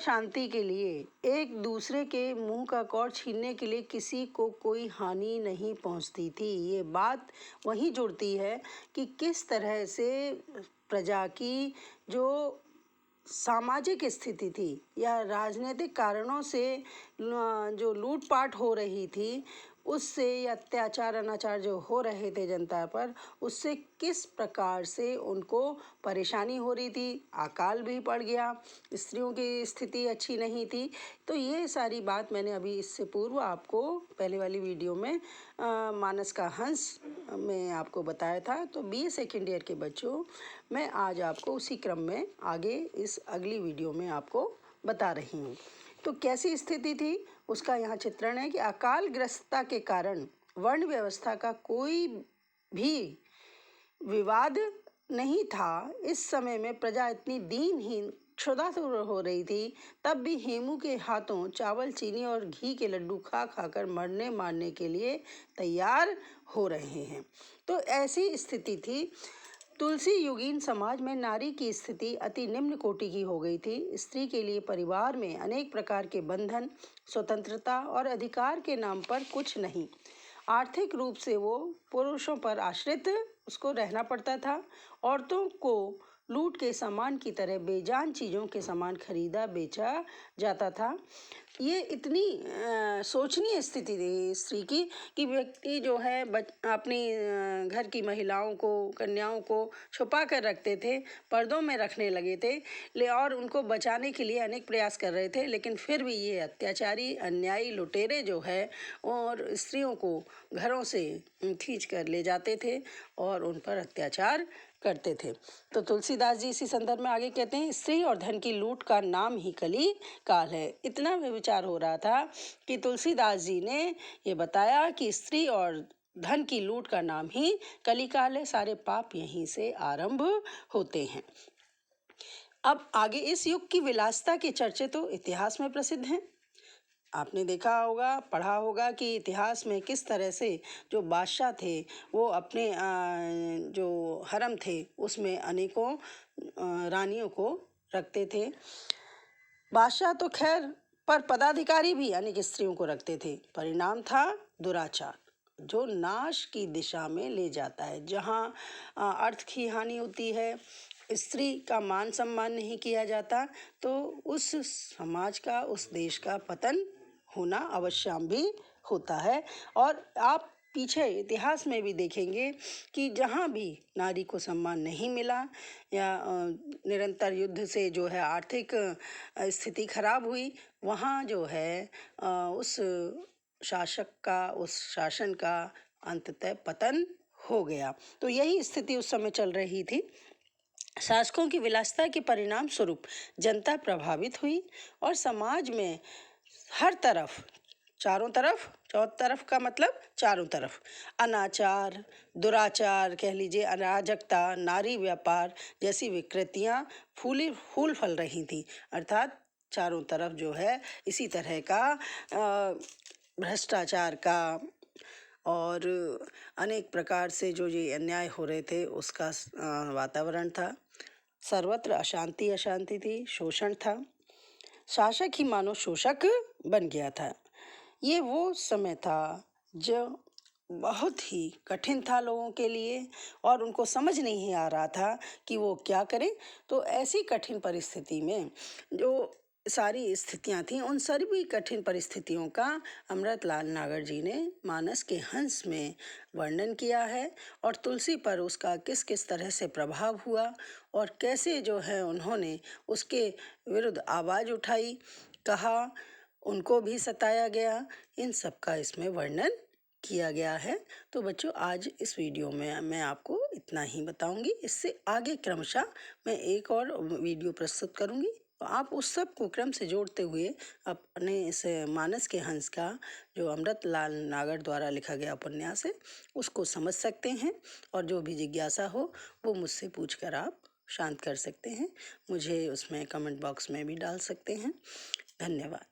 शांति के लिए, एक दूसरे के मुंह का कौर छीनने के लिए किसी को कोई हानि नहीं पहुंचती थी। ये बात वहीं जुड़ती है कि किस तरह से प्रजा की जो सामाजिक स्थिति थी या राजनीतिक कारणों से जो लूटपाट हो रही थी, उससे या अत्याचार अनाचार जो हो रहे थे जनता पर, उससे किस प्रकार से उनको परेशानी हो रही थी। अकाल भी पड़ गया, स्त्रियों की स्थिति अच्छी नहीं थी। तो ये सारी बात मैंने अभी इससे पूर्व आपको पहले वाली वीडियो में मानस का हंस में आपको बताया था। तो BA सेकेंड ईयर के बच्चों, मैं आज आपको उसी क्रम में आगे इस अगली वीडियो में आपको बता रही हूँ। तो कैसी स्थिति थी उसका यहाँ चित्रण है कि अकाल ग्रस्तता के कारण वर्ण व्यवस्था का कोई भी विवाद नहीं था। इस समय में प्रजा इतनी दीनहीन क्षुधातुर हो रही थी, तब भी हेमू के हाथों चावल, चीनी और घी के लड्डू खा खाकर मरने मारने के लिए तैयार हो रहे हैं। तो ऐसी स्थिति थी। तुलसी युगीन समाज में नारी की स्थिति अति निम्न कोटि की हो गई थी। स्त्री के लिए परिवार में अनेक प्रकार के बंधन, स्वतंत्रता और अधिकार के नाम पर कुछ नहीं। आर्थिक रूप से वो पुरुषों पर आश्रित उसको रहना पड़ता था। औरतों को लूट के सामान की तरह बेजान चीज़ों के सामान खरीदा बेचा जाता था। ये इतनी शोचनीय स्थिति थी स्त्री की कि व्यक्ति जो है अपनी घर की महिलाओं को, कन्याओं को छुपा कर रखते थे, पर्दों में रखने लगे थे और उनको बचाने के लिए अनेक प्रयास कर रहे थे। लेकिन फिर भी ये अत्याचारी, अन्यायी लुटेरे जो है और स्त्रियों को घरों से खींच कर ले जाते थे और उन पर अत्याचार करते थे। तो तुलसीदास जी इसी संदर्भ में आगे कहते हैं, स्त्री और धन की लूट का नाम ही कली काल है। इतना विचार हो रहा था कि तुलसीदास जी ने ये बताया कि स्त्री और धन की लूट का नाम ही कलिकाल है। सारे पाप यहीं से आरंभ होते हैं। अब आगे इस युग की विलासिता के चर्चे तो इतिहास में प्रसिद्ध हैं। आपने देखा होगा, पढ़ा होगा कि इतिहास में किस तरह से जो बादशाह थे वो अपने जो हरम थे उसमें अनेकों रानियों को रखते थे। बादशाह तो खैर, पर पदाधिकारी भी अनेक स्त्रियों को रखते थे। परिणाम था दुराचार, जो नाश की दिशा में ले जाता है। जहाँ अर्थ की हानि होती है, स्त्री का मान सम्मान नहीं किया जाता, तो उस समाज का, उस देश का पतन होना अवश्यम भी होता है। और आप पीछे इतिहास में भी देखेंगे कि जहाँ भी नारी को सम्मान नहीं मिला या निरंतर युद्ध से जो है आर्थिक स्थिति खराब हुई, वहाँ जो है उस शासक का, उस शासन का अंततः पतन हो गया। तो यही स्थिति उस समय चल रही थी। शासकों की विलासिता के परिणाम स्वरूप जनता प्रभावित हुई और समाज में हर तरफ, चारों तरफ का मतलब चारों तरफ, अनाचार, दुराचार कह लीजिए, अराजकता, नारी व्यापार जैसी विकृतियां फूल फल रही थी। अर्थात चारों तरफ जो है इसी तरह का भ्रष्टाचार का और अनेक प्रकार से जो ये अन्याय हो रहे थे उसका वातावरण था। सर्वत्र अशांति थी, शोषण था। शासक ही मानो शोषक बन गया था। ये वो समय था जो बहुत ही कठिन था लोगों के लिए और उनको समझ नहीं आ रहा था कि वो क्या करें। तो ऐसी कठिन परिस्थिति में जो सारी स्थितियां थीं, उन सभी कठिन परिस्थितियों का अमृतलाल नागर जी ने मानस के हंस में वर्णन किया है और तुलसी पर उसका किस किस तरह से प्रभाव हुआ और कैसे जो है उन्होंने उसके विरुद्ध आवाज़ उठाई, कहा, उनको भी सताया गया, इन सब का इसमें वर्णन किया गया है। तो बच्चों, आज इस वीडियो में मैं आपको इतना ही बताऊंगी। इससे आगे क्रमशः मैं एक और वीडियो प्रस्तुत करूंगी। तो आप उस सब को क्रम से जोड़ते हुए अपने इस मानस के हंस का जो अमृतलाल नागर द्वारा लिखा गया उपन्यास है उसको समझ सकते हैं और जो भी जिज्ञासा हो वो मुझसे पूछकर आप शांत कर सकते हैं। मुझे उसमें कमेंट बॉक्स में भी डाल सकते हैं। धन्यवाद।